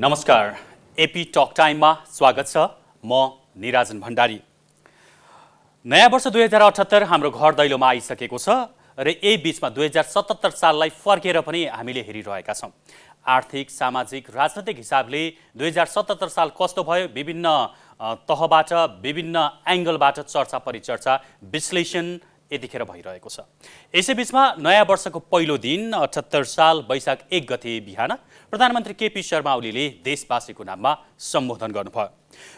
नमस्कार, AP talk टाइममा स्वागत छ। म निराजन भण्डारी। नयाँ वर्ष 2078 हाम्रो घर दैलोमा आइसकेको छ र यही बीचमा 2077 साललाई फर्केर पनि हामीले हेरिरहेका छौँ। आर्थिक, सामाजिक, राजनैतिक हिसाबले 2077 साल कस्तो भयो, विभिन्न तहबाट, विभिन्न एङ्गलबाट चर्चा परिचर्चा, विश्लेषण यतिखेर भइरहेको छ। यसैबीचमा नयाँ वर्षको पहिलो दिन 78 साल वैशाख 1 गते बिहान प्रधानमन्त्री केपी शर्मा ओलीले देशवासीको नाममा सम्बोधन गर्नुभयो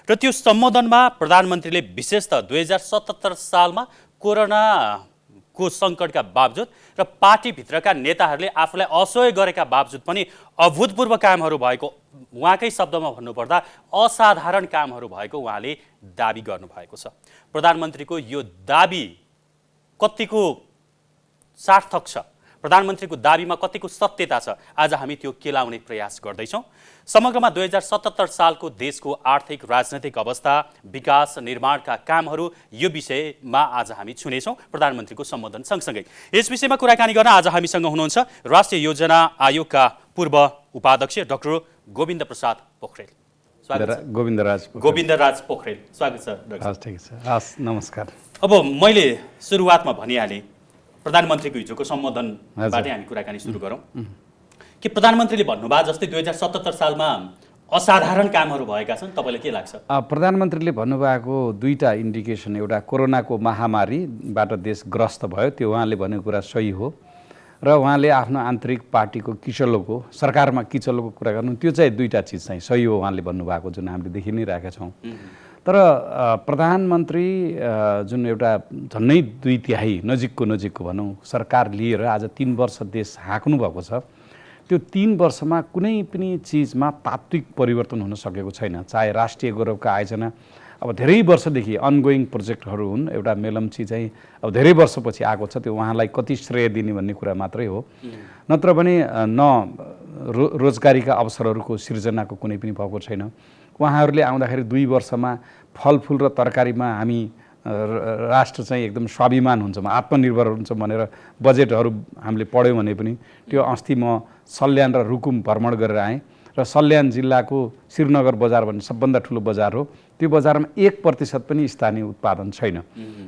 र त्यो सम्बोधनमा प्रधानमन्त्रीले विशेष त 2077 सालमा कोरोनाको सङ्कटका बावजुद र पार्टीभित्रका नेताहरूले आफूलाई असहयोग गरेका बावजुद पनि अभूतपूर्व कामहरू भएको, उहाँकै शब्दमा भन्नुपर्दा असाधारण कामहरू भएको उहाँले दाबी गर्नुभएको छ। प्रधानमन्त्रीको यो दाबी कतिको सार्थक छ, प्रधानमन्त्रीको दाबीमा कतिको सत्यता छ, आज हामी त्यो केलाउने प्रयास गर्दैछौँ। समग्रमा 2077 सालको देशको आर्थिक राजनैतिक अवस्था, विकास निर्माणका कामहरू, यो विषयमा आज हामी छुनेछौँ प्रधानमन्त्रीको सम्बोधन सँगसँगै। यस विषयमा कुराकानी गर्न आज हामीसँग हुनुहुन्छ राष्ट्रिय योजना आयोगका पूर्व उपाध्यक्ष डाक्टर गोविन्द प्रसाद पोखरेल। गोविन्दराज पोखरेल, स्वागत छ डाक्टर। ठिक छ, हस्, नमस्कार। अब मैले सुरुवातमा भनिहालेँ, प्रधानमन्त्रीको हिजोको सम्बोधनबाटै हामी कुराकानी सुरु गरौँ कि प्रधानमन्त्रीले भन्नुभयो जस्तै 2077 सालमा असाधारण कामहरू भएका छन्, तपाईँलाई के लाग्छ? प्रधानमन्त्रीले भन्नुभएको दुईटा इन्डिकेसन, एउटा कोरोनाको महामारीबाट देश ग्रस्त भयो, त्यो उहाँले भनेको कुरा सही हो, र उहाँले आफ्नो आन्तरिक पार्टीको किचलोको, सरकारमा किचलोको कुरा गर्नु, त्यो चाहिँ दुईटा चिज चाहिँ सही हो उहाँले भन्नुभएको, जुन हामीले देखि नै रहेका छौँ। तर प्रधानमन्त्री जुन एउटा झन्नै 2/3 नजिकको भनौँ सरकार लिएर आज 3 वर्ष देश हाँक्नु भएको छ, त्यो 3 वर्षमा कुनै पनि चिजमा तात्विक परिवर्तन हुन सकेको छैन। चाहे राष्ट्रिय गौरवका आयोजना अब धेरै वर्षदेखि अनगोइङ प्रोजेक्टहरू हुन्, एउटा मेलम्ची चाहिँ अब धेरै वर्षपछि आएको छ, त्यो उहाँलाई कति श्रेय दिने भन्ने कुरा मात्रै हो, नत्र भने न रोजगारीका अवसरहरूको सिर्जनाको कुनै पनि भएको छैन। उहाँहरूले आउँदाखेरि 2 वर्षमा फलफुल र तरकारीमा हामी राष्ट्र चाहिँ एकदम स्वाभिमान हुन्छ, आत्मनिर्भर हुन्छ भनेर बजेटहरू हामीले पढ्यौँ भने पनि त्यो अस्ति म सल्यान र रुकुम भ्रमण गरेर आएँ र सल्यान जिल्लाको श्रीनगर बजार भन्ने सबभन्दा ठुलो बजार हो, त्यो बजारमा 1% पनि स्थानीय उत्पादन छैन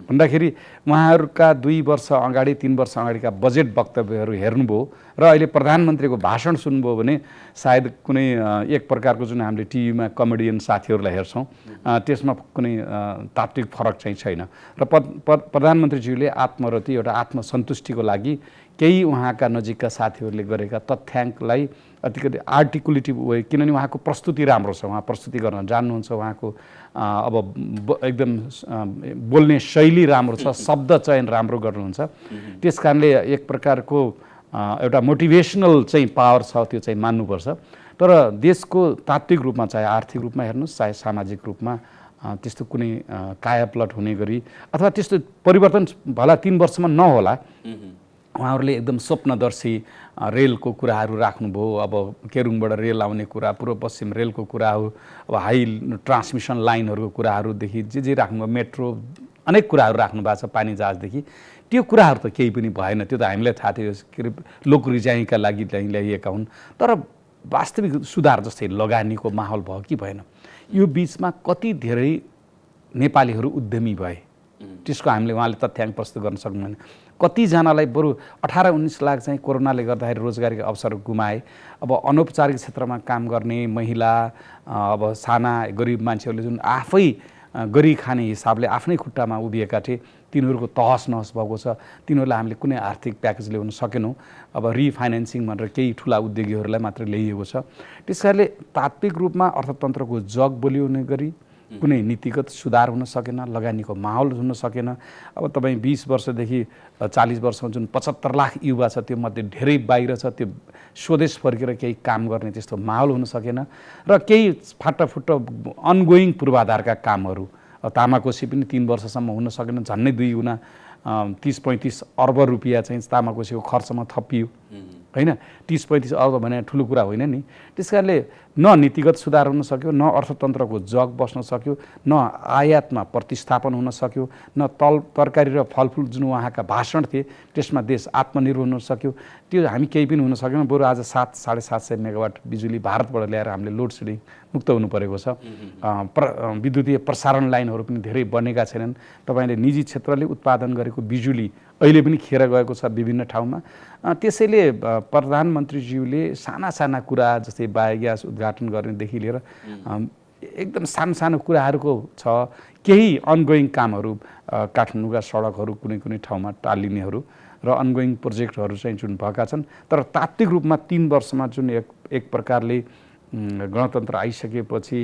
भन्दाखेरि उहाँहरूका 2 वर्ष अगाडि 3 वर्ष अगाडिका बजेट वक्तव्यहरू हेर्नुभयो र अहिले प्रधानमन्त्रीको भाषण सुन्नुभयो भने सायद कुनै एक प्रकारको जुन हामीले टिभीमा कमेडियन साथीहरूलाई हेर्छौँ त्यसमा कुनै तात्विक फरक चाहिँ छैन र प्रधानमन्त्रीज्यूले आत्मरति एउटा आत्मसन्तुष्टिको लागि केही उहाँका नजिकका साथीहरूले गरेका तथ्याङ्कलाई अतिकति आर्टिकुलेटिभ वे, किनभने उहाँको प्रस्तुति राम्रो छ, उहाँ प्रस्तुति गर्न जान्नुहुन्छ, उहाँको अब एकदम बोल्ने शैली राम्रो छ, शब्द चयन राम्रो गर्नुहुन्छ, त्यस कारणले एक प्रकारको एउटा मोटिभेसनल चाहिँ पावर छ, त्यो चाहिँ मान्नुपर्छ। तर देशको तात्विक रूपमा चाहे आर्थिक रूपमा हेर्नुहोस् चाहे सामाजिक रूपमा त्यस्तो कुनै कायापलट हुने गरी अथवा त्यस्तो परिवर्तन भला 3 वर्षमा नहोला। उहाँहरूले एकदम स्वप्नदर्शी रेलको कुराहरू राख्नुभयो, अब केरुङबाट रेल आउने कुरा, पूर्व पश्चिम रेलको कुरा हो, अब हाई ट्रान्समिसन लाइनहरूको कुराहरूदेखि जे राख्नुभयो, मेट्रो अनेक कुराहरू राख्नु भएको छ, पानी जहाजदेखि, त्यो कुराहरू त केही पनि भएन। त्यो त हामीलाई थाहा थियो, के अरे लोकरिजाइका लागि ल्याइएका हुन्, तर वास्तविक सुधार जस्तै लगानीको माहौल भयो कि भएन? यो बिचमा कति धेरै नेपालीहरू उद्यमी भए, त्यसको हामीले उहाँले तथ्याङ्क प्रस्तुत गर्न सक्नुहुन्न। कतिजनालाई बरु 18-19 लाख चाहिँ कोरोनाले गर्दाखेरि रोजगारीको अवसर गुमाए। अब अनौपचारिक क्षेत्रमा काम गर्ने महिला, अब साना गरिब मान्छेहरूले जुन आफै गरी खाने हिसाबले आफ्नै खुट्टामा उभिएका थिए, तिनीहरूको तहस नहस भएको छ, तिनीहरूलाई हामीले कुनै आर्थिक प्याकेज ल्याउन सकेनौँ। अब रिफाइनेन्सिङ भनेर केही ठुला उद्योगीहरूलाई मात्र ल्याइएको छ। त्यस कारणले तात्विक रूपमा अर्थतन्त्रको जग बलियो हुने गरी कुनै नीतिगत सुधार हुन सकेन, लगानीको माहौल हुन सकेन। अब तपाईँ 20 वर्षदेखि 40 वर्षमा जुन 75 लाख युवा छ, त्यो मध्ये धेरै बाहिर छ, त्यो स्वदेश फर्केर केही काम गर्ने त्यस्तो माहौल हुन सकेन र केही फाटाफुट्टा अनगोइङ पूर्वाधारका कामहरू, तामाकोसी पनि 3 वर्षसम्म हुन सकेन, झन्नै 2 गुणा 30-35 अर्ब रुपियाँ चाहिँ तामाकोसीको खर्चमा थपियो, होइन? 30-35 अर्ब भने ठुलो कुरा होइन नि। त्यस कारणले न नीतिगत सुधार हुन सक्यो, न अर्थतन्त्रको जग बस्न सक्यो, न आयातमा प्रतिस्थापन हुन सक्यो, न तरकारी र फलफुल जुन उहाँका भाषण थिए त्यसमा देश आत्मनिर्भर हुन सक्यो। त्यो हामी केही पनि हुन सकेन। बरु आज 700-750 मेगावाट बिजुली भारतबाट ल्याएर हामीले लोड सेडिङ मुक्त हुनु परेको छ। विद्युतीय प्रसारण लाइनहरू पनि धेरै बनेका छैनन्। तपाईँले निजी क्षेत्रले उत्पादन गरेको बिजुली अहिले पनि खेर गएको छ विभिन्न ठाउँमा। त्यसैले प्रधानमन्त्रीज्यूले साना साना कुरा जस्तै बायोग्यास उद्घाटन गर्नेदेखि लिएर एकदम सानो सानो कुराहरूको छ। केही अनगोइङ कामहरू काठमाडौँका सडकहरू कुनै कुनै ठाउँमा टालिनेहरू र अनगोइङ प्रोजेक्टहरू चाहिँ जुन भएका छन्, तर तात्विक रूपमा 3 वर्षमा जुन एक प्रकारले गणतन्त्र आइसकेपछि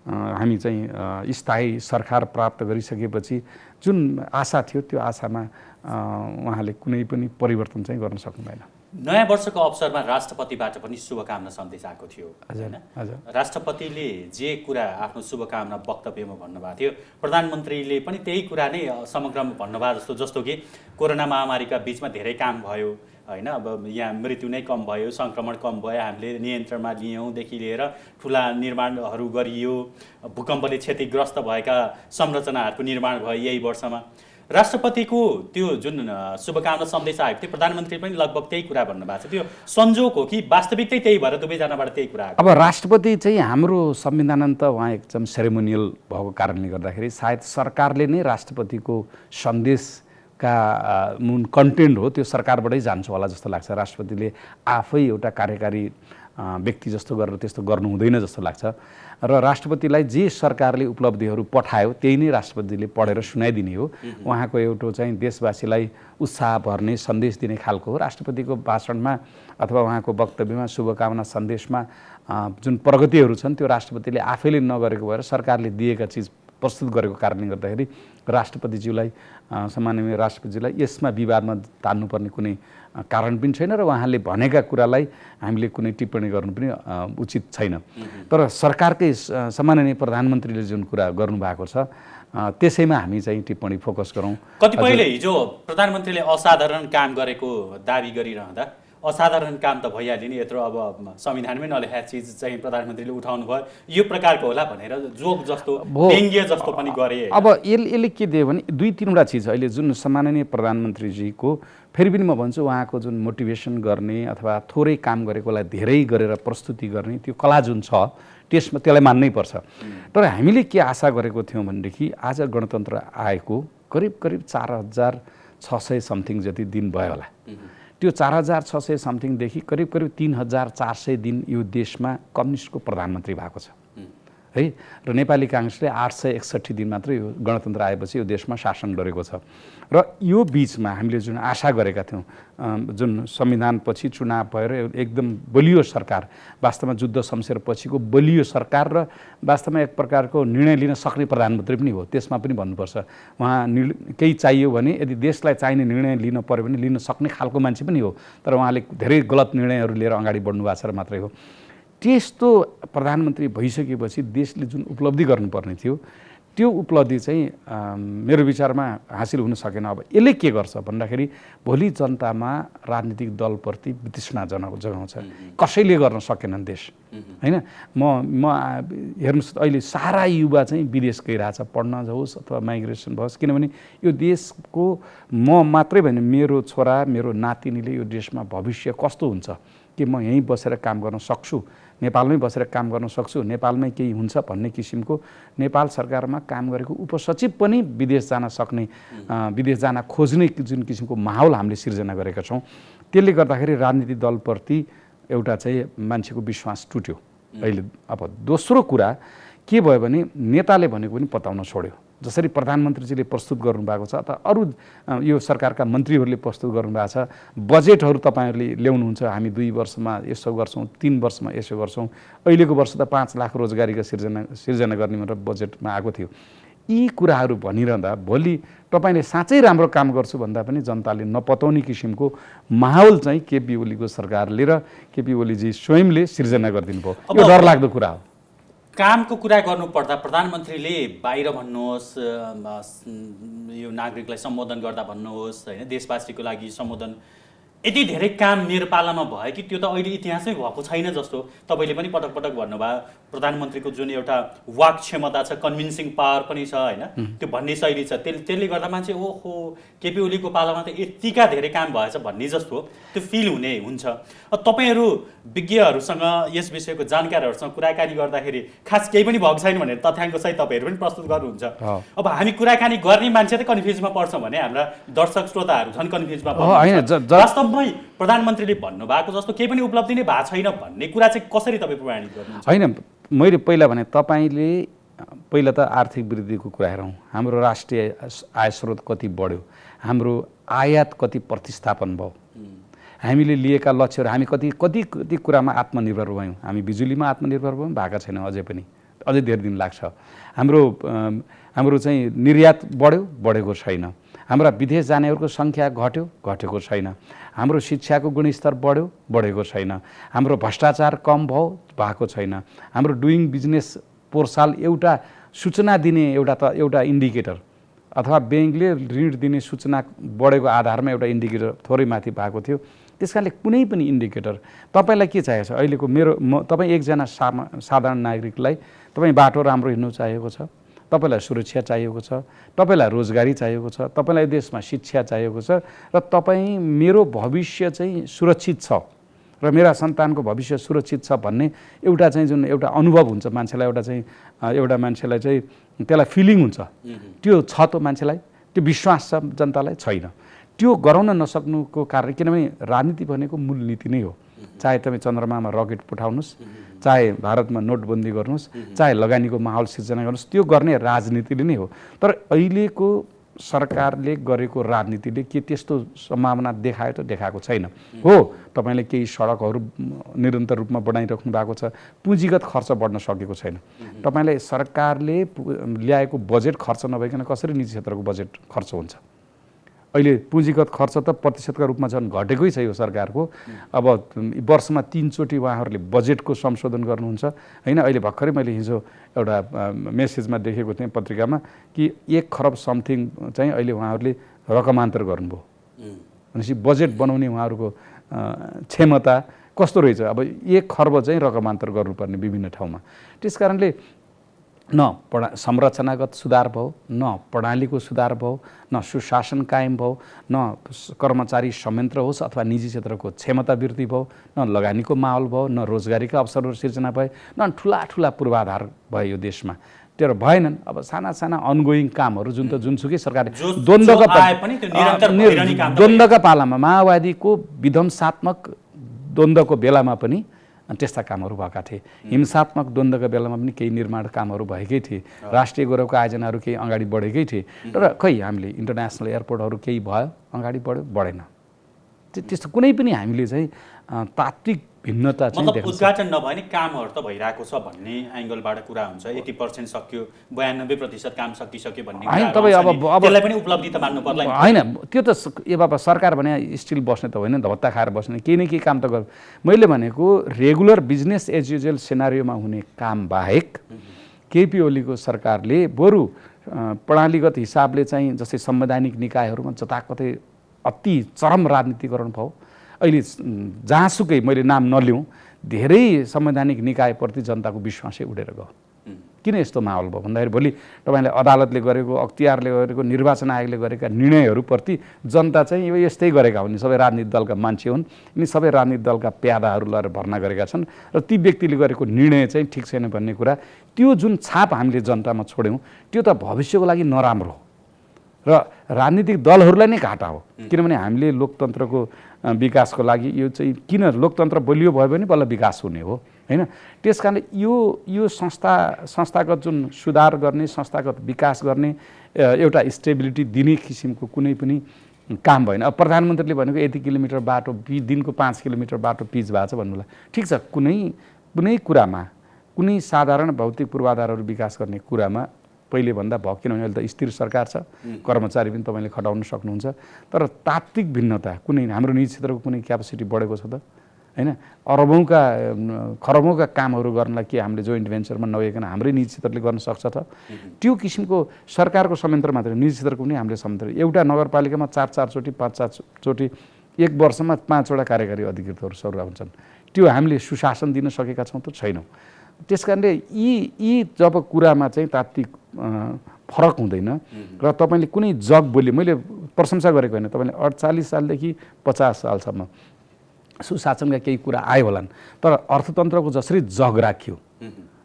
हामी चाहिँ स्थायी सरकार प्राप्त गरिसकेपछि जुन आशा थियो त्यो आशामा उहाँले कुनै पनि परिवर्तन चाहिँ गर्न सक्नु भएन। नयाँ वर्षको अवसरमा राष्ट्रपतिबाट पनि शुभकामना सन्देश आएको थियो हैन? राष्ट्रपतिले जे कुरा आफ्नो शुभकामना वक्तव्यमा भन्नुभएको थियो, प्रधानमन्त्रीले पनि त्यही कुरा नै समग्रमा भन्नुभयो जस्तो कि कोरोना महामारीका बीचमा धेरै काम भयो हैन, अब यहाँ मृत्यु नै कम भयो, सङ्क्रमण कम भयो, हामीले नियन्त्रणमा लियौँदेखि लिएर ठुला निर्माणहरू गरियो, भूकम्पले क्षतिग्रस्त भएका संरचनाहरूको निर्माण भयो यही वर्षमा। राष्ट्रपतिको त्यो जुन शुभकामना सन्देश आएको थियो, प्रधानमन्त्री पनि लगभग त्यही कुरा भन्नुभएको छ। त्यो संजोग हो कि वास्तविकतै त्यही भएर दुवैजनाबाट त्यही कुरा आएको? अब राष्ट्रपति चाहिँ हाम्रो संविधान त उहाँ एकदम सेरेमोनियल भएको कारणले गर्दाखेरि सायद सरकारले नै राष्ट्रपतिको सन्देशका मुन कन्टेन्ट हो त्यो सरकारबाटै जान्छ होला जस्तो लाग्छ। राष्ट्रपतिले आफै एउटा कार्यकारी व्यक्ति जस्तो गरेर त्यस्तो गर्नु हुँदैन जस्तो लाग्छ। र राष्ट्रपतिलाई जे सरकारले उपलब्धिहरू पठायो त्यही नै राष्ट्रपतिले पढेर सुनाइदिने हो। उहाँको एउटा चाहिँ देशवासीलाई उत्साह भर्ने सन्देश दिने खालको हो। राष्ट्रपतिको भाषणमा अथवा उहाँको वक्तव्यमा शुभकामना सन्देशमा जुन प्रगतिहरू छन् त्यो राष्ट्रपतिले आफैले नगरेको भएर सरकारले दिएका चिज प्रस्तुत गरेको कारणले गर्दाखेरि राष्ट्रपतिज्यूलाई सम्माननीय राष्ट्रपतिज्यूलाई यसमा विवादमा तान्नुपर्ने कुनै कारण पनि छैन र उहाँले भनेका कुरालाई हामीले कुनै टिप्पणी गर्नु पनि उचित छैन। तर सरकारकै सम्माननीय प्रधानमन्त्रीले जुन कुरा गर्नुभएको छ त्यसैमा हामी चाहिँ टिप्पणी फोकस गरौँ। कतिपयले हिजो प्रधानमन्त्रीले असाधारण काम गरेको दाबी गरिरहँदा असाधारण काम त भइहाल्यो नि, यत्रो अब संविधानमै नलेखा चिज चाहिँ प्रधानमन्त्रीले उठाउनु भयो, यो प्रकारको होला भनेर जोक जस्तो व्यङ्ग्य जस्तो पनि गरे। अब यसले के दियो भने 2-3वटा चिज अहिले जुन सम्माननीय प्रधानमन्त्रीजीको फेरि पनि म भन्छु उहाँको जुन मोटिभेसन गर्ने अथवा थोरै काम गरेकोलाई धेरै गरेर प्रस्तुति गर्ने त्यो कला जुन छ त्यसमा त्यसलाई मान्नै पर्छ। तर हामीले के आशा गरेको थियौँ भनेदेखि आज गणतन्त्र आएको करिब 4600 समथिङ जति दिन भयो होला। त्यो 4600 समथिङदेखि करिब 3400 दिन यो देशमा कम्युनिस्टको प्रधानमन्त्री भएको छ है। र नेपाली काङ्ग्रेसले 861 दिन मात्र यो गणतन्त्र आएपछि यो देशमा शासन गरेको छ। र यो बिचमा हामीले जुन आशा गरेका थियौँ जुन संविधानपछि चुनाव भएर एकदम बलियो सरकार, वास्तवमा जुद्ध शमशेर पछिको बलियो सरकार र वास्तवमा एक प्रकारको निर्णय लिन सक्ने प्रधानमन्त्री पनि हो। त्यसमा पनि भन्नुपर्छ उहाँ केही चाहियो भने यदि देशलाई चाहिने निर्णय लिन पर्यो भने लिन सक्ने खालको मान्छे पनि हो। तर उहाँले धेरै गलत निर्णयहरू लिएर अगाडि बढ्नु भएको छ र मात्रै हो। त्यस्तो प्रधानमन्त्री भइसकेपछि देशले जुन उपलब्धि गर्नुपर्ने थियो त्यो उपलब्धि चाहिँ मेरो विचारमा हासिल हुन सकेन। अब यसले के गर्छ भन्दाखेरि भोलि जनतामा राजनीतिक दलप्रति वितृष्णा जगाउँछ। कसैले गर्न सकेनन् देश हैन। म हेर्नुहोस् अहिले सारा युवा चाहिँ विदेश गइरहेछ, पढ्न जाओस् अथवा माइग्रेसन होस्, किनभने यो देशको म मात्रै भने मेरो छोरा मेरो नातिनीले यो देशमा भविष्य कस्तो हुन्छ कि म यहीँ बसेर काम गर्न सक्छु, नेपालमै बसेर काम गर्न सक्छु, नेपालमै केही हुन्छ भन्ने किसिमको नेपाल सरकारमा काम गरेको उपसचिव पनि विदेश जान सक्ने विदेश जान खोज्ने जुन किसिमको माहौल हामीले सिर्जना गरेका छौँ। त्यसले गर्दाखेरि राजनीतिक दलप्रति एउटा चाहिँ मान्छेको विश्वास टुट्यो अहिले। अब दोस्रो कुरा के भयो भने नेताले भनेको पनि पताउन छोड्यो। जसरी प्रधानमन्त्रीजीले प्रस्तुत गर्नुभएको छ अथवा अरू यो सरकारका मन्त्रीहरूले प्रस्तुत गर्नुभएको छ, बजेटहरू तपाईँहरूले ल्याउनुहुन्छ, हामी 2 वर्षमा यसो गर्छौँ, 3 वर्षमा यसो गर्छौँ। अहिलेको वर्ष त 5 लाख रोजगारीका सिर्जना गर्ने भनेर बजेटमा आएको थियो। यी कुराहरू भनिरहँदा भोलि तपाईँले साँच्चै राम्रो काम गर्छु भन्दा पनि जनताले नपताउने किसिमको माहौल चाहिँ केपी ओलीको सरकारले र केपी ओलीजी स्वयंले सिर्जना गरिदिनु भयो। यो डरलाग्दो कुरा हो। कामको कुरा गर्नुपर्दा प्रधानमन्त्रीले बाहिर भन्नुहोस्, यो नागरिकलाई सम्बोधन गर्दा भन्नुहोस् हैन, देशवासीको लागि सम्बोधन यति धेरै काम मेरो पालामा भयो कि त्यो त अहिले इतिहासमै भएको छैन जस्तो तपाईँले पनि पटक पटक भन्नुभयो। प्रधानमन्त्रीको जुन एउटा वाक क्षमता छ, कन्भिन्सिङ पावर पनि छ होइन, त्यो भन्ने शैली छ, त्यसले गर्दा मान्छे ओहो केपी ओलीको पालामा त यतिका धेरै काम भएछ भन्ने जस्तो त्यो फिल हुन्छ। तपाईँहरू विज्ञहरूसँग यस विषयको जानकारहरूसँग कुराकानी गर्दाखेरि खास केही पनि भएको छैन भनेर तथ्याङ्कसहित तपाईँहरू पनि प्रस्तुत गर्नुहुन्छ। अब हामी कुराकानी गर्ने मान्छे त कन्फ्युजमा पर्छौँ भने हाम्रा दर्शक श्रोताहरू झन् कन्फ्युजमा पर्छ। वास्तवमै प्रधानमन्त्रीले भन्नुभएको जस्तो केही पनि उपलब्धि नै भएको छैन भन्ने कुरा चाहिँ कसरी तपाईँ प्रमाणित गर्नुहुन्छ? होइन, मैले पहिला भने तपाईँले पहिला त आर्थिक वृद्धिको कुरा हेरौँ, हाम्रो राष्ट्रिय आय स्रोत कति बढ्यो, हाम्रो आयात कति प्रतिस्थापन भयो, हामीले लिएका लक्ष्यहरू, हामी कति कति कति कुरामा आत्मनिर्भर भयौँ। हामी बिजुलीमा आत्मनिर्भर भयौँ, भएको छैन अझै पनि, अझै धेरै दिन लाग्छ। हाम्रो चाहिँ निर्यात बढेको छैन, हाम्रा विदेश जानेहरूको सङ्ख्या घटेको छैन, हाम्रो शिक्षाको गुणस्तर बढेको छैन, हाम्रो भ्रष्टाचार कम भएको छैन, हाम्रो डुइङ बिजनेस पोहोर साल एउटा सूचना दिने एउटा इन्डिकेटर अथवा ब्याङ्कले ऋण दिने सूचना बढेको आधारमा एउटा इन्डिकेटर थोरै माथि भएको थियो। त्यस कारणले कुनै पनि इन्डिकेटर तपाईँलाई के चाहिएको छ अहिलेको तपाईँ एकजना साधारण नागरिकलाई तपाईँ बाटो राम्रो हिँड्नु चाहिएको छ, तपाईँलाई सुरक्षा चाहिएको छ, तपाईँलाई रोजगारी चाहिएको छ, तपाईँलाई देशमा शिक्षा चाहिएको छ, र तपाईँ मेरो भविष्य चाहिँ सुरक्षित छ र मेरा सन्तानको भविष्य सुरक्षित छ भन्ने एउटा चाहिँ जुन एउटा अनुभव हुन्छ मान्छेलाई, एउटा मान्छेलाई चाहिँ त्यसलाई फिलिङ हुन्छ, त्यो छ त मान्छेलाई, त्यो विश्वास छ जनतालाई छैन। त्यो गराउन नसक्नुको कारण, किनभने राजनीति भनेको मूलनीति नै हो। चाहे तपाईँ चन्द्रमामा रकेट पठाउनुहोस्, चाहे भारतमा नोटबन्दी गर्नुहोस्, चाहे लगानीको माहौल सिर्जना गर्नुहोस्, त्यो गर्ने राजनीतिले नै हो। तर अहिलेको सरकारले गरेको राजनीतिले के त्यस्तो सम्भावना देखायो त देखाएको छैन। हो, तपाईँले केही सडकहरू निरन्तर रूपमा बढाइराख्नु भएको छ, पुँजीगत खर्च बढ्न सकेको छैन। तपाईँले सरकारले ल्याएको बजेट खर्च नभइकन कसरी निजी क्षेत्रको बजेट खर्च हुन्छ? अहिले पुँजीगत खर्च त प्रतिशतका रूपमा झन् घटेकै छ यो सरकारको। अब वर्षमा 3 चोटि उहाँहरूले बजेटको संशोधन गर्नुहुन्छ होइन। अहिले भर्खरै मैले हिजो एउटा मेसेजमा देखेको थिएँ पत्रिकामा कि 1 खरब समथिङ चाहिँ अहिले उहाँहरूले रकमान्तर गर्नुभयो। भनेपछि बजेट बनाउने उहाँहरूको क्षमता कस्तो रहेछ? अब 1 खर्ब चाहिँ रकमान्तर गर्नुपर्ने विभिन्न ठाउँमा। त्यस कारणले न संरचनागत सुधार भयो, न प्रणालीको सुधार भयो, न सुशासन कायम भयो, न कर्मचारी संयन्त्र होस् अथवा निजी क्षेत्रको क्षमता वृद्धि भयो, न लगानीको माहौल भयो, न रोजगारीका अवसरहरू सिर्जना भए, न ठुला पूर्वाधार भयो यो देशमा। त्यो भएनन्। अब साना अनगोइङ कामहरू जुन त जुनसुकै सरकारले द्वन्द्वका पालामा माओवादीको विध्वंसात्मक द्वन्द्वको बेलामा पनि त्यस्ता कामहरू भएका थिए। हिंसात्मक द्वन्द्वका बेलामा पनि केही निर्माण कामहरू भएकै थिए, राष्ट्रिय गौरवको आयोजनाहरू केही अगाडि बढेकै थिए। तर खै हामीले इन्टरनेसनल एयरपोर्टहरू केही भयो, अगाडि बढेन। त्यस्तो कुनै पनि हामीले चाहिँ तात्विक भिन्नता चाहिँ मतलब उद्घाटन नभए नि कामहरू त भइरहेको छ भन्ने एङ्गलबाट कुरा हुन्छ। 80% सक्यो, 92% काम सकिसक्यो भन्ने होइन। तपाईँ अब त्यसलाई पनि उपलब्धि त मान्नु पर्ला होइन। त्यो त अब सरकार भने स्टिल बस्ने त होइन, धत्ता खाएर बस्ने, केही न केही काम त गर। मैले भनेको रेगुलर बिजनेस एज युजुअल सिनारियोमा हुने काम बाहेक केपी ओलीको सरकारले बरु प्रणालीगत हिसाबले चाहिँ जस्तै संवैधानिक निकायहरूमा जताकतै अति चरम राजनीतिकरण भयो। अहिले जहाँसुकै मैले नाम नलिउँ, धेरै संवैधानिक निकायप्रति जनताको विश्वासै उडेर गयो। किन यस्तो माहौल भयो भन्दाखेरि भोलि तपाईँले अदालतले गरेको, अख्तियारले गरेको, निर्वाचन आयोगले गरेका निर्णयहरूप्रति जनता चाहिँ यो यस्तै गरेका हुन्, सबै राजनीतिक दलका मान्छे हुन्, यिनी सबै राजनीतिक दलका प्यादाहरू लगाएर भर्ना गरेका छन् र ती व्यक्तिले गरेको निर्णय चाहिँ ठिक छैन भन्ने कुरा, त्यो जुन छाप हामीले जनतामा छोड्यौँ त्यो त भविष्यको लागि नराम्रो हो र राजनीतिक दलहरूलाई नै घाटा हो। किनभने हामीले लोकतन्त्रको विकासको लागि यो चाहिँ किन लोकतन्त्र बलियो भयो भने बल्ल विकास हुने हो होइन। त्यस कारणले यो संस्थागत जुन सुधार गर्ने, संस्थागत विकास गर्ने, एउटा स्टेबिलिटी दिने किसिमको कुनै पनि काम भएन। अब प्रधानमन्त्रीले भनेको यति किलोमिटर बाटो दिनको 5 किलोमिटर बाटो पिच भएको छ भन्नुलाई ठिक छ। कुनै कुरामा कुनै साधारण भौतिक पूर्वाधारहरू विकास गर्ने कुरामा पहिले भन्दा भयो, किनभने अहिले त स्थिर सरकार छ, कर्मचारी पनि तपाईँले खटाउन सक्नुहुन्छ। तर तात्विक भिन्नता कुनै हाम्रो निजी क्षेत्रको कुनै क्यापेसिटी बढेको छ त होइन? खरबौँका कामहरू गर्नलाई के हामीले जोइन्ट भेन्चरमा नगइकन हाम्रै निजी क्षेत्रले गर्न सक्छ त? त्यो किसिमको सरकारको संयन्त्र मात्रै, निजी क्षेत्रको पनि हामीले संयन्त्र। एउटा नगरपालिकामा 4 चोटि 5 चोटि 1 वर्षमा 5वटा कार्यकारी अधिकृतहरू सरुवा हुन्छन्। त्यो हामीले सुशासन दिन सकेका छौँ त छैनौँ। त्यसकारणले यी जब कुरामा चाहिँ तात्विक फरक हुँदैन र तपाईँले कुनै जग बोले, मैले प्रशंसा गरेको होइन, तपाईँले 48 सालदेखि 50 सालसम्म सुशासनका केही कुरा आयो होलान्, तर अर्थतन्त्रको जसरी जग राख्यो,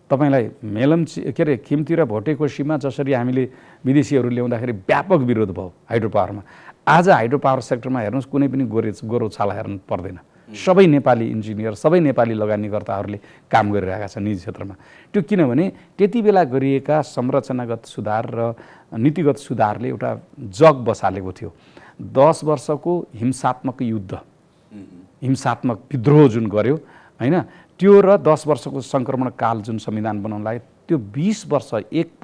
तपाईँलाई मेलम्ची के अरे खिम्ती र भोटेकोसीमा जसरी हामीले विदेशीहरू ल्याउँदाखेरि व्यापक विरोध भयो हाइड्रो पावरमा, आज हाइड्रो पावर सेक्टरमा हेर्नुहोस् कुनै पनि गोरो छाला हेर्नु पर्दैन। सबै नेपाली इन्जिनियर, सबै नेपाली लगानीकर्ताहरूले काम गरिरहेका छन् निजी क्षेत्रमा। त्यो किनभने त्यति बेला गरिएका संरचनागत सुधार र नीतिगत सुधारले एउटा जग बसालेको थियो। 10 वर्षको हिंसात्मक युद्ध, हिंसात्मक विद्रोह जुन गर्यो होइन, त्यो र 10 वर्षको सङ्क्रमण काल जुन संविधान बनाउन लाग्यो, त्यो 20 वर्ष एक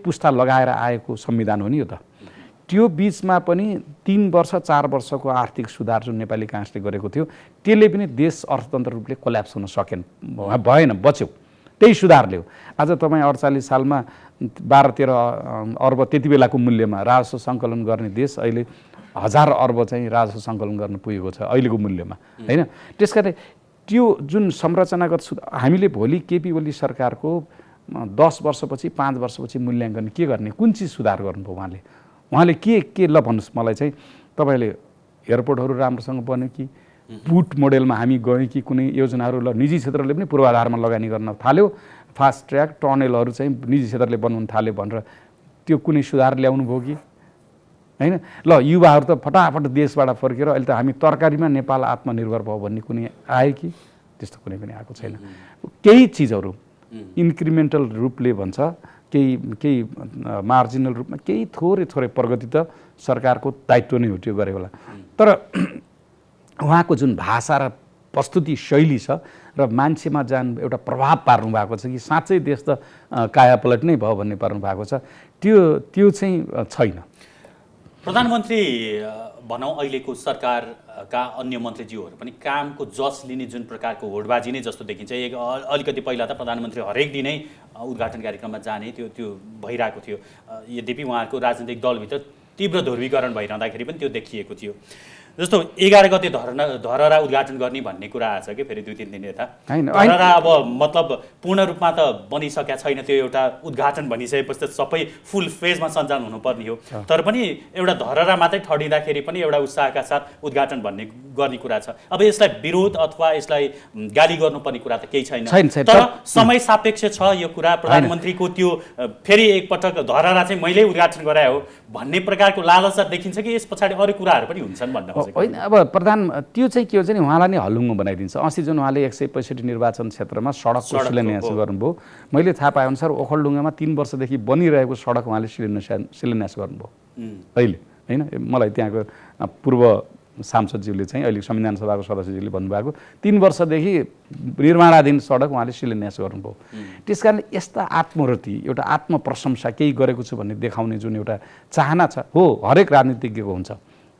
पुस्ता लगाएर आएको संविधान हो नि यो त। त्यो बिचमा पनि 3 वर्ष 4 वर्षको आर्थिक सुधार जुन नेपाली काङ्ग्रेसले गरेको थियो, त्यसले पनि देश अर्थतन्त्र रूपले कोल्याप्स हुन सकेन, भएन, बच्यो। त्यही सुधारले हो आज तपाईँ 48 सालमा 12-13 अर्ब त्यति बेलाको मूल्यमा राजस्व सङ्कलन गर्ने देश अहिले 1000 अर्ब चाहिँ राजस्व सङ्कलन गर्न पुगेको छ अहिलेको मूल्यमा होइन। त्यसकारण त्यो जुन संरचनागत सुधार हामीले भोलि केपी ओली सरकारको 10 वर्षपछि 5 वर्षपछि मूल्याङ्कन के गर्ने, कुन चिज सुधार गर्नुभयो उहाँले के ल भन्नुहोस् मलाई चाहिँ। तपाईँले एयरपोर्टहरू राम्रोसँग बन्यो कि, पुट मोडेलमा हामी गयौँ कि, कुनै योजनाहरू ल निजी क्षेत्रले पनि पूर्वाधारमा लगानी गर्न थाल्यो, फास्ट ट्र्याक टनलहरू चाहिँ निजी क्षेत्रले बनाउन थाल्यो भनेर त्यो कुनै सुधार ल्याउनु भयो कि होइन। ल युवाहरू त फटाफट देशबाट फर्केर अहिले त हामी तरकारीमा नेपाल आत्मनिर्भर भयो भन्ने कुनै आयो कि, त्यस्तो कुनै पनि आएको छैन। केही चिजहरू इन्क्रिमेन्टल रूपले भन्छ, केही मार्जिनल रूपमा केही थोरै प्रगति त सरकारको दायित्व नै हो त्यो गरे होला। तर उहाँको जुन भाषा र प्रस्तुति शैली छ र मान्छेमा एउटा प्रभाव पार्नु भएको छ कि साँच्चै देश त कायापलट नै भयो भन्ने पार्नु भएको छ, त्यो चाहिँ छैन। प्रधानमन्त्री भनौँ अहिलेको सरकारका अन्य मन्त्रीज्यूहरू पनि कामको जस लिने जुन प्रकारको होडबाजी नै जस्तो देखिन्छ। अलिकति पहिला त प्रधानमन्त्री हरेक दिनै उद्घाटन कार्यक्रममा जाने त्यो भइरहेको थियो। यद्यपि उहाँको राजनीतिक दलभित्र तीव्र ध्रुवीकरण भइरहँदाखेरि पनि त्यो देखिएको थियो। जस्तो 11 गते धरहरा उद्घाटन गर्ने भन्ने कुरा आएछ कि फेरि 2-3 दिन यता। धरहरा अब मतलब पूर्ण रूपमा त बनिसकेका छैन, त्यो एउटा उद्घाटन भनिसकेपछि त सबै फुल फेजमा सञ्चालन हुनुपर्ने हो। तर पनि एउटा धरहरा मात्रै ठडिँदाखेरि पनि एउटा उत्साहका साथ उद्घाटन गर्ने कुरा छ। अब यसलाई विरोध अथवा यसलाई गाली गर्नुपर्ने कुरा त केही छैन, तर समय सापेक्ष छ यो कुरा। प्रधानमन्त्रीको त्यो फेरि एकपटक धरहरा चाहिँ मैले उद्घाटन गराए हो भन्ने प्रकारको लालसा देखिन्छ कि यस पछाडि अरू कुराहरू पनि हुन्छन् भन्ने होइन। अब त्यो चाहिँ के हुन्छ नि, उहाँलाई नै हलुङ्गो बनाइदिन्छ। अस्ति जुन उहाँले 165 निर्वाचन क्षेत्रमा सडकको शिलान्यास गर्नुभयो, मैले थाहा पाएअनुसार ओखलढुङ्गामा 3 वर्षदेखि बनिरहेको सडक उहाँले शिलान्यास गर्नुभयो अहिले होइन। मलाई त्यहाँको पूर्व सांसदज्यूले चाहिँ अहिले संविधान सभाको सदस्यज्यूले भन्नुभएको 3 वर्षदेखि निर्माणाधीन सडक उहाँले शिलान्यास गर्नुभयो। त्यस कारण यस्ता आत्मरति, एउटा आत्मप्रशंसा केही गरेको छु भन्ने देखाउने जुन एउटा चाहना छ, हो हरेक राजनीतिज्ञको हुन्छ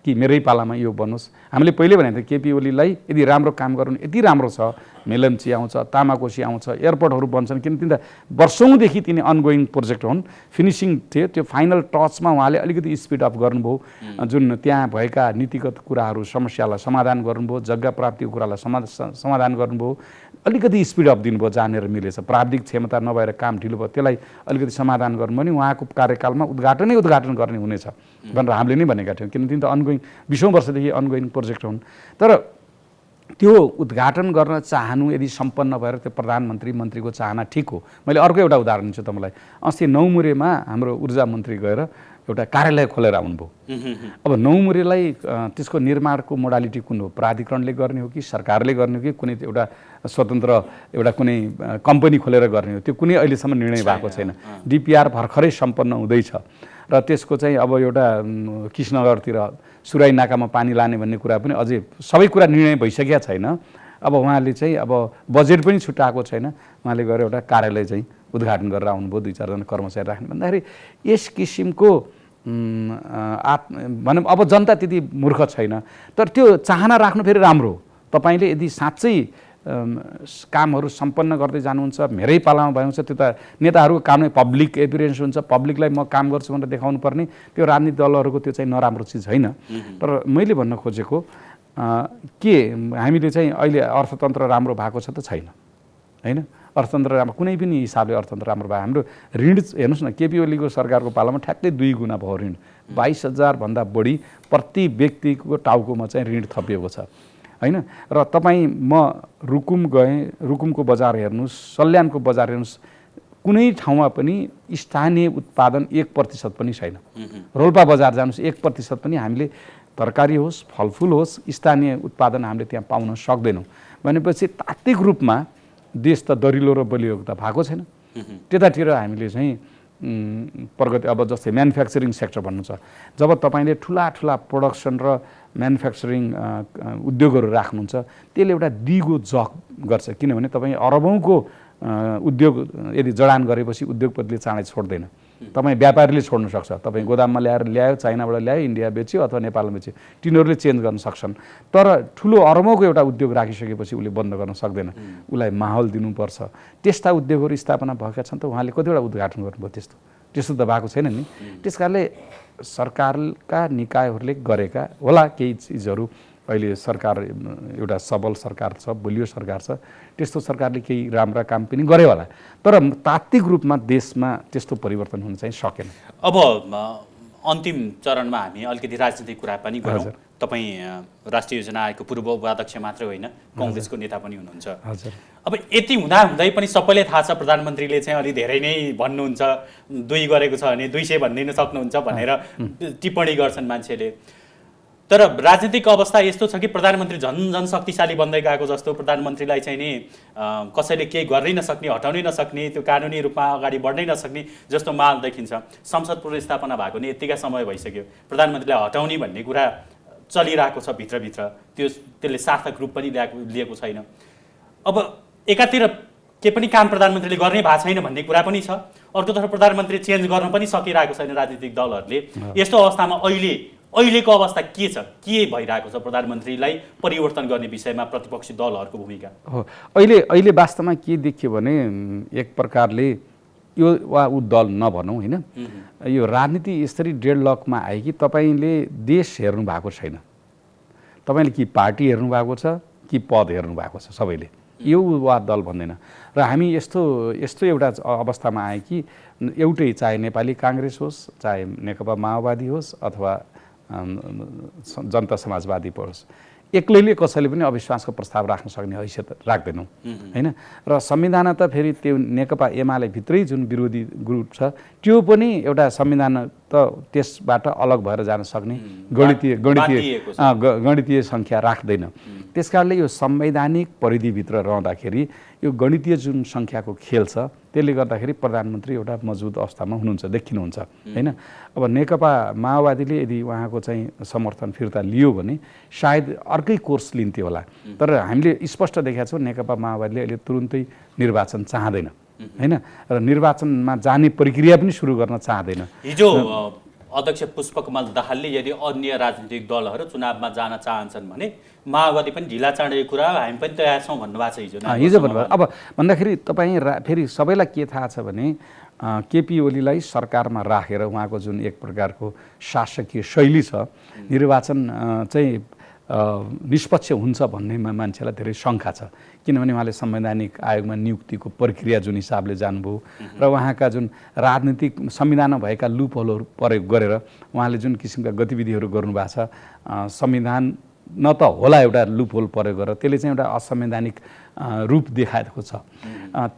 कि मेरै पालामा यो बनोस्। हामीले पहिले भनेको थियो केपी ओलीलाई यदि राम्रो काम गर्नु यति राम्रो छ, मेलम्ची आउँछ, तामाकोसी आउँछ, एयरपोर्टहरू बन्छन्, किन तिनवटा वर्षौँदेखि तिनी अनगोइङ प्रोजेक्ट हुन्, फिनिसिङ थियो। त्यो फाइनल टचमा उहाँले अलिकति स्पिड अप गर्नुभयो, जुन त्यहाँ भएका नीतिगत कुराहरू समस्यालाई समाधान गर्नुभयो, जग्गा प्राप्तिको कुरालाई समाधान गर्नुभयो, अलिकति स्पिड अप दिनुभयो जहाँनिर मिलेछ। प्राविधिक क्षमता नभएर काम ढिलो भयो, त्यसलाई अलिकति समाधान गर्नुभयो भने उहाँको कार्यकालमा उद्घाटन गर्ने हुनेछ भनेर हामीले नै भनेका थियौँ। किन तिन त अनगोइङ 20औँ वर्षदेखि अनगोइङ प्रोजेक्ट हुन्। तर त्यो उद्घाटन गर्न चाहनु यदि सम्पन्न भएर त्यो मन्त्रीको चाहना ठिक हो। मैले अर्को एउटा उदाहरण दिन्छु तपाईँलाई। अस्ति नौमुरेमा हाम्रो ऊर्जा मन्त्री गएर एउटा कार्यालय खोलेर आउनुभयो। अब नौमुरेलाई त्यसको निर्माणको मोडालिटी कुन हो, प्राधिकरणले गर्ने हो कि सरकारले गर्ने हो कि कुनै एउटा स्वतन्त्र एउटा कुनै कम्पनी खोलेर गर्ने हो, त्यो कुनै अहिलेसम्म निर्णय भएको छैन। डिपिआर भर्खरै सम्पन्न हुँदैछ र त्यसको चाहिँ अब एउटा कृष्णनगरतिर सुराई नाकामा पानी लाने भन्ने कुरा पनि अझै सबै कुरा निर्णय भइसकेका छैन। अब उहाँले चाहिँ अब बजेट पनि छुट्याएको छैन, उहाँले गएर एउटा कार्यालय चाहिँ उद्घाटन गरेर आउनुभयो, 2-4 जना कर्मचारी राख्ने भन्दाखेरि यस किसिमको भनौँ अब जनता त्यति मूर्ख छैन। तर त्यो चाहना राख्नु फेरि राम्रो हो। तपाईँले यदि साँच्चै कामहरू सम्पन्न गर्दै जानुहुन्छ, मेरै पालामा भए हुन्छ। त्यो त नेताहरूको काम नै पब्लिक एपियरेन्स हुन्छ, पब्लिकलाई म काम गर्छु भनेर देखाउनु पर्ने, त्यो राजनीतिक दलहरूको त्यो चाहिँ नराम्रो चिज होइन। तर मैले भन्न खोजेको के हामीले चाहिँ अहिले अर्थतन्त्र राम्रो भएको छ त छैन, होइन? अर्थतन्त्र राम्रो कुनै पनि हिसाबले अर्थतन्त्र राम्रो भयो। हाम्रो ऋण हेर्नुहोस् न, केपी ओलीको सरकारको पालामा ठ्याक्कै 2 गुणा भयो ऋण, 22,000 भन्दा बढी प्रति व्यक्तिको टाउकोमा चाहिँ ऋण थपिएको छ, होइन? र तपाईँ म रुकुम गएँ, रुकुमको बजार हेर्नुहोस्, सल्यानको बजार हेर्नुहोस्, कुनै ठाउँमा पनि स्थानीय उत्पादन 1% पनि छैन। रोल्पा बजार जानुहोस्, 1% पनि हामीले तरकारी होस्, फलफुल होस्, स्थानीय उत्पादन हामीले त्यहाँ पाउन सक्दैनौँ। भनेपछि तात्विक रूपमा देश त दरिलो र बलियो त भएको छैन। त्यतातिर हामीले चाहिँ प्रगति, अब जस्तै म्यानुफ्याक्चरिङ सेक्टर भन्नु छ, जब तपाईँले ठुला प्रोडक्सन र म्यानुफ्याक्चरिङ उद्योगहरू राख्नुहुन्छ, त्यसले एउटा दिगो जग गर्छ। किनभने तपाईँ अरबौँको उद्योग यदि जडान गरेपछि उद्योगपतिले चाँडै छोड्दैन, तपाईँ व्यापारीले छोड्न सक्छ। तपाईँ गोदाममा ल्यायो, चाइनाबाट ल्यायो, इन्डिया बेच्यो अथवा नेपालमा बेच्यो, तिनीहरूले चेन्ज गर्न सक्छन्। तर ठुलो अरबौँको एउटा उद्योग राखिसकेपछि उसले बन्द गर्न सक्दैन, उसलाई माहौल दिनुपर्छ। त्यस्ता उद्योगहरू स्थापना भएका छन् त उहाँले कतिवटा उद्घाटन गर्नुभयो, त्यस्तो त भएको छैन नि। त्यस कारणले सरकारका निकायहरूले गरेका होला केही चिजहरू, अहिले सरकार एउटा सबल सरकार छ, बलियो सरकार छ, त्यस्तो सरकारले केही राम्रा काम पनि गरे होला। तर तात्विक रूपमा देशमा त्यस्तो परिवर्तन हुन चाहिँ सकेन। अब अन्तिम चरणमा हामी अलिकति राजनीतिक कुरा पनि गरौँ। तपाईँ राष्ट्रिय योजना आयोगको पूर्व उपाध्यक्ष मात्रै होइन, कङ्ग्रेसको नेता पनि हुनुहुन्छ। अब यति हुँदै पनि सबैले थाहा छ प्रधानमन्त्रीले चाहिँ अलि धेरै नै भन्नुहुन्छ, 2 गरेको छ भने 200 भनिदिन सक्नुहुन्छ भनेर टिप्पणी गर्छन् मान्छेले। तर राजनीतिक अवस्था यस्तो छ कि प्रधानमन्त्री झन् शक्तिशाली बन्दै गएको जस्तो, प्रधानमन्त्रीलाई चाहिँ नि कसैले केही गर्नै नसक्ने, हटाउनै नसक्ने, त्यो कानुनी रूपमा अगाडि बढ्नै नसक्ने जस्तो माहौल देखिन्छ। संसद पुनर्स्थापना भएको नि यत्तिका समय भइसक्यो, प्रधानमन्त्रीलाई हटाउने भन्ने कुरा चलिरहेको छ भित्रभित्र, त्यसले सार्थक रूप पनि लिएको छैन। अब एकातिर के पनि काम प्रधानमन्त्रीले गर्नै भएको छैन भन्ने कुरा पनि छ, अर्कोतर्फ प्रधानमन्त्री चेन्ज गर्न पनि सकिरहेको छैन राजनीतिक दलहरूले। यस्तो अवस्थामा अहिलेको अवस्था के छ, के भइरहेको छ प्रधानमन्त्रीलाई परिवर्तन गर्ने विषयमा प्रतिपक्षी दलहरूको भूमिका? हो, अहिले वास्तवमा के देखियो भने एक प्रकारले यो वा ऊ दल नभनौँ, होइन, यो राजनीति यसरी डेडलकमा आयो कि तपाईँले देश हेर्नु भएको छैन, तपाईँले कि पार्टी हेर्नु भएको छ कि पद हेर्नु भएको छ, सबैले यो वा दल भन्दैन। र हामी यस्तो एउटा अवस्थामा आयो कि एउटै, चाहे नेपाली काङ्ग्रेस होस्, चाहे नेकपा माओवादी होस् अथवा जनता समाजवादी होस्, एक्लैले कसैले पनि अविश्वासको प्रस्ताव राख्न सक्ने हैसियत राख्दैनौँ, होइन? र संविधान त फेरि त्यो नेकपा एमाले भित्रै जुन विरोधी ग्रुप छ, त्यो पनि एउटा संविधान त त्यसबाट अलग भएर जान सक्ने गणितीय सङ्ख्या राख्दैन। त्यस कारणले यो संवैधानिक परिधिभित्र रहँदाखेरि यो गणितीय जुन सङ्ख्याको खेल छ, त्यसले गर्दाखेरि प्रधानमन्त्री एउटा मजबुत अवस्थामा हुनुहुन्छ, देखिनुहुन्छ, होइन? अब नेकपा माओवादीले यदि उहाँको चाहिँ समर्थन फिर्ता लियो भने सायद अर्कै कोर्स लिन्थ्यो होला। तर हामीले स्पष्ट देखेका छौँ नेकपा माओवादीले अहिले तुरुन्तै निर्वाचन चाहँदैन, होइन? र निर्वाचनमा जाने प्रक्रिया पनि सुरु गर्न चाहँदैन। हिजो अध्यक्ष पुष्पकमल दाहालले यदि अन्य राजनीतिक दलहरू चुनावमा जान चाहन्छन् भने माओवादी पनि ढिला चाँडै कुरा हामी पनि तयार छौँ भन्नुभएको छ हिजो भन्नुभयो। अब भन्दाखेरि तपाईँ फेरि सबैलाई के थाहा छ भने केपी ओलीलाई सरकारमा राखेर उहाँको जुन एक प्रकारको शासकीय शैली छ, निर्वाचन चाहिँ निष्पक्ष हुन्छ भन्नेमा मान्छेलाई धेरै शङ्का छ। किनभने उहाँले संवैधानिक आयोगमा नियुक्तिको प्रक्रिया जुन हिसाबले जानुभयो र उहाँका जुन राजनीतिक संविधानमा भएका लुपहोलहरू प्रयोग गरेर उहाँले जुन किसिमका गतिविधिहरू गर्नुभएको छ, संविधान न त होला एउटा लुपहोल प्रयोग गरेर त्यसले चाहिँ एउटा असंवैधानिक रूप देखाएको छ।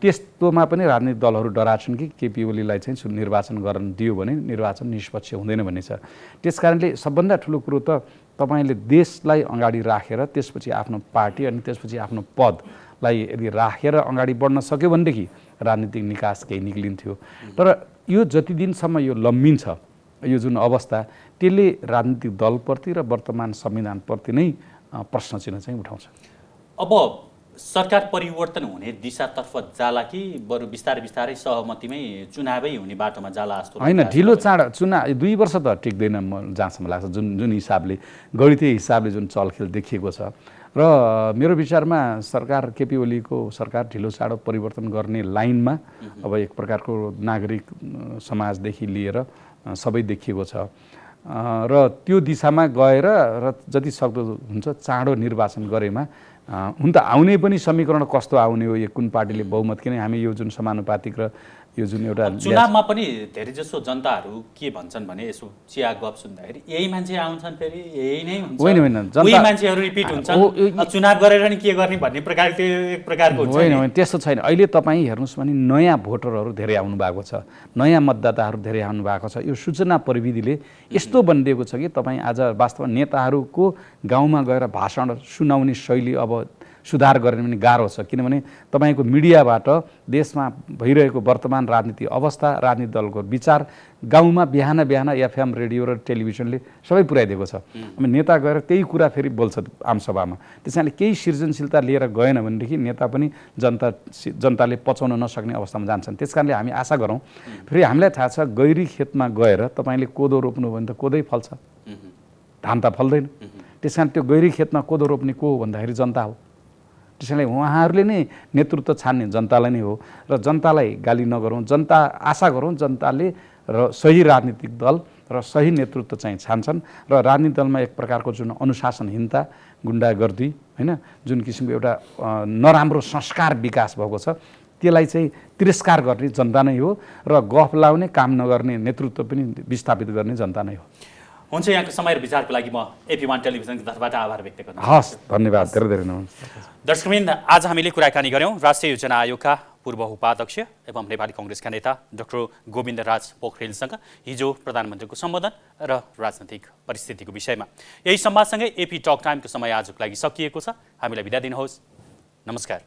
त्यस्तोमा पनि राजनीतिक दलहरू डराछन् कि केपी ओलीलाई चाहिँ निर्वाचन गर्न दियो भने निर्वाचन निष्पक्ष हुँदैन भन्ने छ। त्यस कारणले सबभन्दा ठुलो कुरो त तपाईँले देशलाई अगाडि राखेर त्यसपछि आफ्नो पार्टी अनि त्यसपछि आफ्नो पदलाई यदि राखेर अगाडि बढ्न सक्यो भनेदेखि राजनीतिक निकास केही निक्लिन्थ्यो। तर यो जति दिनसम्म यो लम्बिन्छ यो जुन अवस्था, त्यसले राजनीतिक दलप्रति र वर्तमान संविधानप्रति नै प्रश्न चिन्ह चाहिँ उठाउँछ। अब सरकार परिवर्तन हुने दिशातर्फ जाला कि बरु बिस्तारै सहमतिमै चुनावै हुने बाटोमा जाला जस्तो? होइन, ढिलो चाँडो चुनाव 2 वर्ष त टिक्दैन म जहाँसम्म लाग्छ। जुन हिसाबले गणितीय हिसाबले जुन चलखेल देखिएको छ, र मेरो विचारमा सरकार केपी ओलीको सरकार ढिलो चाँडो परिवर्तन गर्ने लाइनमा अब एक प्रकारको नागरिक समाजदेखि लिएर सबै देखिएको छ र त्यो दिशामा गएर र जति सक्दो हुन्छ चाँडो निर्वाचन गरेमा हुन त आउने पनि समीकरण कस्तो आउने हो, कुन पार्टीले बहुमत, किन हामी यो जुन समानुपातिक र यो जुन एउटा चुनावमा पनि धेरै जसो जनताहरू के भन्छन् भने यसो चिया गफ सुन्दाखेरि यही मान्छे आउँछन् फेरि यही नै हुन्छ, होइन उही मान्छेहरू रिपिट हुन्छन्, चुनाव गरेर नि के गर्ने भन्ने प्रकारको एक प्रकारको हुन्छ। होइन त्यस्तो छैन। अहिले तपाईँ हेर्नुहोस् भने नयाँ भोटरहरू धेरै आउनु भएको छ, नयाँ मतदाताहरू धेरै आउनु भएको छ। यो सूचना प्रविधिले यस्तो बनिदिएको छ कि तपाईँ आज वास्तवमा नेताहरूको गाउँमा गएर भाषण सुनाउने शैली अब सुधार गर्ने पनि गाह्रो छ, किनभने तपाईँको मिडियाबाट देशमा भइरहेको वर्तमान राजनीति अवस्था, राजनीतिक दलको विचार गाउँमा बिहान बिहान एफएम रेडियो र टेलिभिजनले सबै पुर्याइदिएको छ। अब नेता गएर त्यही कुरा फेरि बोल्छ आमसभामा, त्यसैले केही सृजनशीलता लिएर गएन भनेदेखि नेता पनि जनताले पचाउन नसक्ने अवस्थामा जान्छन्। त्यस कारणले हामी आशा गरौँ। फेरि हामीलाई थाहा छ गैरी खेतमा गएर तपाईँले कोदो रोप्नु भने त कोदै फल्छ, धान त फल्दैन। त्यस कारण त्यो गैरी खेतमा कोदो रोप्ने को हो भन्दाखेरि जनता हो। त्यसैले उहाँहरूले नै नेतृत्व छान्ने जनतालाई नै हो र जनतालाई गाली नगरौँ, जनता आशा गरौँ जनताले र सही राजनीतिक दल र सही नेतृत्व चाहिँ छान्छन् र राजनीतिक दलमा एक प्रकारको जुन अनुशासनहीनता, गुन्डागर्दी, होइन, जुन किसिमको एउटा नराम्रो संस्कार विकास भएको छ त्यसलाई चाहिँ तिरस्कार गर्ने जनता नै हो र गफ लाउने काम नगर्ने नेतृत्व पनि विस्थापित गर्ने जनता नै हो। हुन्छ, यहाँको समय र विचारको लागि म AP1 टेलिभिजनको तर्फबाट आभार व्यक्त गर्छु। हस्, धन्यवाद, धेरै धेरै नमस्कार। दर्शकवृन्द, आज हामीले कुराकानी गऱ्यौँ राष्ट्रिय योजना आयोगका पूर्व उपाध्यक्ष एवं नेपाली कङ्ग्रेसका नेता डाक्टर गोविन्दराज पोखरेलसँग हिजो प्रधानमन्त्रीको सम्बोधन र राजनैतिक परिस्थितिको विषयमा। यही संवादसँगै AP टक टाइमको समय आजको लागि सकिएको छ। हामीलाई बिदा दिनुहोस्। नमस्कार।